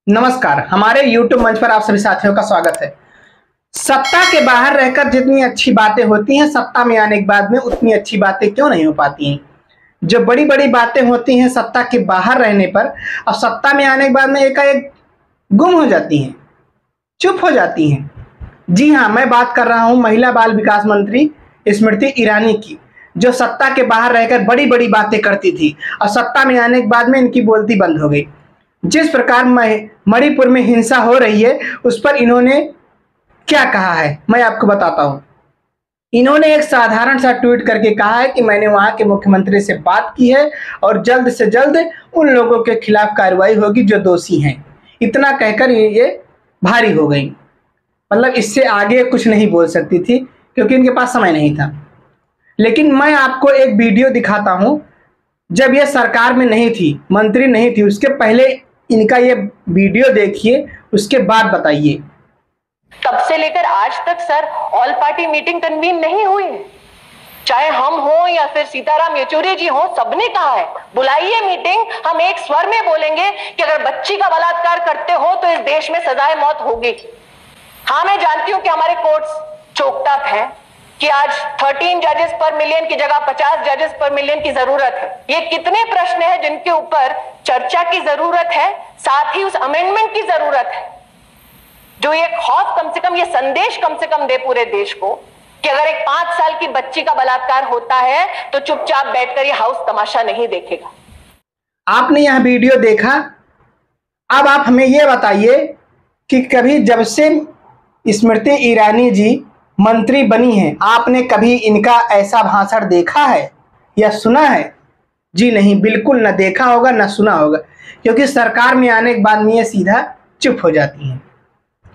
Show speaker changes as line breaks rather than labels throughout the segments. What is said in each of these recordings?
नमस्कार, हमारे YouTube मंच पर आप सभी साथियों का स्वागत है। सत्ता के बाहर रहकर जितनी अच्छी बातें होती हैं, सत्ता में आने के बाद में उतनी अच्छी बातें क्यों नहीं हो पाती हैं। जो बड़ी बड़ी बातें होती हैं सत्ता के बाहर रहने पर, और सत्ता में आने के बाद में एकाएक गुम हो जाती हैं, चुप हो जाती हैं। जी हाँ, मैं बात कर रहा हूँ महिला बाल विकास मंत्री स्मृति ईरानी की, जो सत्ता के बाहर रहकर बड़ी बड़ी बातें करती थी और सत्ता में आने के बाद में इनकी बोलती बंद हो गई। जिस प्रकार मणिपुर में हिंसा हो रही है उस पर इन्होंने क्या कहा है मैं आपको बताता हूं। इन्होंने एक साधारण सा ट्वीट करके कहा है कि मैंने वहां के मुख्यमंत्री से बात की है और जल्द से जल्द उन लोगों के खिलाफ कार्रवाई होगी जो दोषी हैं। इतना कहकर ये भारी हो गई, मतलब इससे आगे कुछ नहीं बोल सकती थी क्योंकि इनके पास समय नहीं था। लेकिन मैं आपको एक वीडियो दिखाता हूं, जब ये सरकार में नहीं थी, मंत्री नहीं थी, उसके पहले इनका ये वीडियो देखिए, उसके बाद बताइए।
तब से लेकर आज तक sir all party meeting convene नहीं हुई है, चाहे हम हो या फिर सीताराम येचुरी जी हो, सबने कहा है बुलाइए मीटिंग। हम एक स्वर में बोलेंगे कि अगर बच्ची का बलात्कार करते हो तो इस देश में सजाए मौत होगी। हाँ, मैं जानती हूं कि हमारे कोर्ट्स चोकटअप है कि आज 13 जजेस पर मिलियन की जगह 50 जजेस पर मिलियन की जरूरत है। ये कितने प्रश्न हैं जिनके ऊपर चर्चा की जरूरत है, साथ ही उस अमेंडमेंट की जरूरत है जो ये खौफ कम से कम, ये संदेश कम से कम दे पूरे देश को कि अगर एक 5 साल की बच्ची का बलात्कार होता है तो चुपचाप बैठकर ये हाउस तमाशा नहीं देखेगा।
आपने यह वीडियो देखा, अब आप हमें यह बताइए कि कभी जब से स्मृति ईरानी जी मंत्री बनी हैं, आपने कभी इनका ऐसा भाषण देखा है या सुना है? जी नहीं, बिल्कुल न देखा होगा न सुना होगा, क्योंकि सरकार में आने के बाद में ये सीधा चुप हो जाती हैं।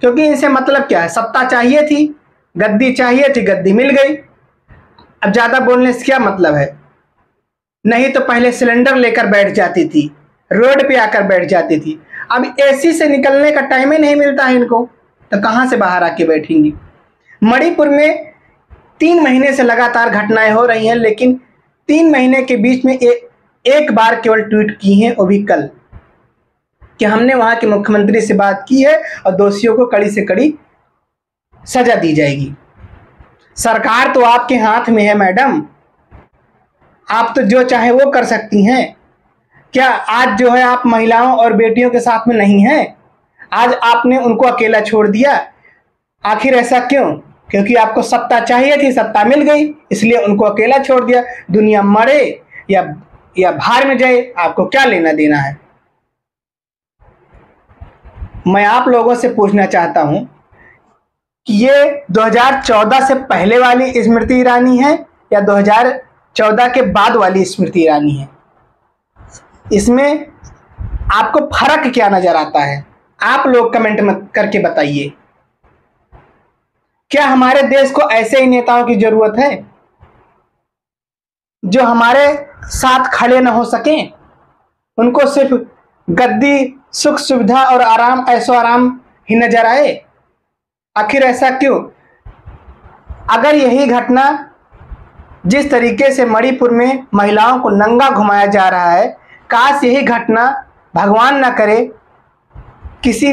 क्योंकि इनसे मतलब क्या है, सत्ता चाहिए थी, गद्दी चाहिए थी, गद्दी मिल गई। अब ज़्यादा बोलने से क्या मतलब है? नहीं तो पहले सिलेंडर लेकर बैठ जाती थी, रोड पे आकर बैठ जाती थी। अब एसी से निकलने का टाइम ही नहीं मिलता है इनको, तो कहाँ से बाहर आके बैठेंगी। मणिपुर में 3 महीने से लगातार घटनाएं हो रही हैं, लेकिन 3 महीने के बीच में एक बार केवल ट्वीट की हैं, वो भी कल, कि हमने वहां के मुख्यमंत्री से बात की है और दोषियों को कड़ी से कड़ी सजा दी जाएगी। सरकार तो आपके हाथ में है मैडम, आप तो जो चाहे वो कर सकती हैं। क्या आज जो है आप महिलाओं और बेटियों के साथ में नहीं हैं? आज आपने उनको अकेला छोड़ दिया। आखिर ऐसा क्यों? क्योंकि आपको सत्ता चाहिए थी, सत्ता मिल गई, इसलिए उनको अकेला छोड़ दिया। दुनिया मरे या भार में जाए, आपको क्या लेना देना है। मैं आप लोगों से पूछना चाहता हूं कि ये 2014 से पहले वाली स्मृति ईरानी है या 2014 के बाद वाली स्मृति ईरानी है? इसमें आपको फर्क क्या नजर आता है? आप लोग कमेंट में करके बताइए। क्या हमारे देश को ऐसे ही नेताओं की जरूरत है जो हमारे साथ खड़े न हो सकें? उनको सिर्फ गद्दी, सुख सुविधा और आराम, ऐशो आराम ही नजर आए? आखिर ऐसा क्यों? अगर यही घटना, जिस तरीके से मणिपुर में महिलाओं को नंगा घुमाया जा रहा है, काश यही घटना, भगवान ना करे, किसी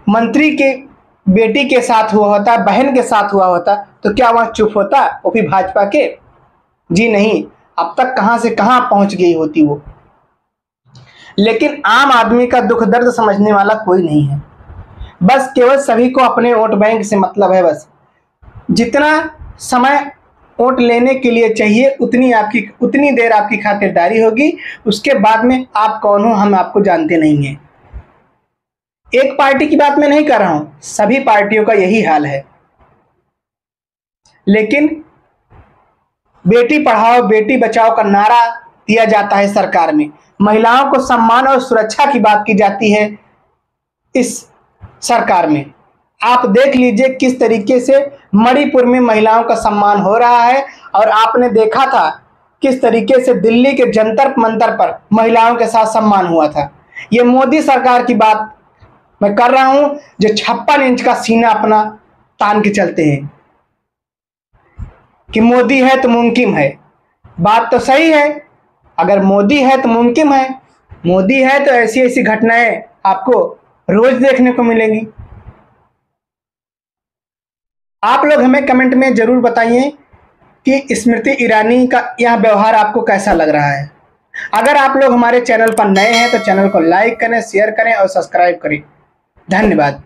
मंत्री के बेटी के साथ हुआ होता, बहन के साथ हुआ होता, तो क्या वह चुप होता, वो भी भाजपा के? जी नहीं, अब तक कहां से कहां पहुंच गई होती वो। लेकिन आम आदमी का दुख दर्द समझने वाला कोई नहीं है। बस केवल सभी को अपने वोट बैंक से मतलब है। बस जितना समय वोट लेने के लिए चाहिए उतनी देर आपकी खातिरदारी होगी, उसके बाद में आप कौन हो हम आपको जानते नहीं हैं। एक पार्टी की बात मैं नहीं कर रहा हूं, सभी पार्टियों का यही हाल है। लेकिन बेटी पढ़ाओ बेटी बचाओ का नारा दिया जाता है सरकार में, महिलाओं को सम्मान और सुरक्षा की बात की जाती है इस सरकार में। आप देख लीजिए किस तरीके से मणिपुर में महिलाओं का सम्मान हो रहा है, और आपने देखा था किस तरीके से दिल्ली के जंतर मंतर पर महिलाओं के साथ सम्मान हुआ था। ये मोदी सरकार की बात मैं कर रहा हूं, जो 56 इंच का सीना अपना तान के चलते हैं कि मोदी है तो मुमकिन है। बात तो सही है, अगर मोदी है तो मुमकिन है, मोदी है तो ऐसी ऐसी घटनाएं आपको रोज देखने को मिलेंगी। आप लोग हमें कमेंट में जरूर बताइए कि स्मृति ईरानी का यह व्यवहार आपको कैसा लग रहा है। अगर आप लोग हमारे चैनल पर नए हैं तो चैनल को लाइक करें, शेयर करें और सब्सक्राइब करें। धन्यवाद।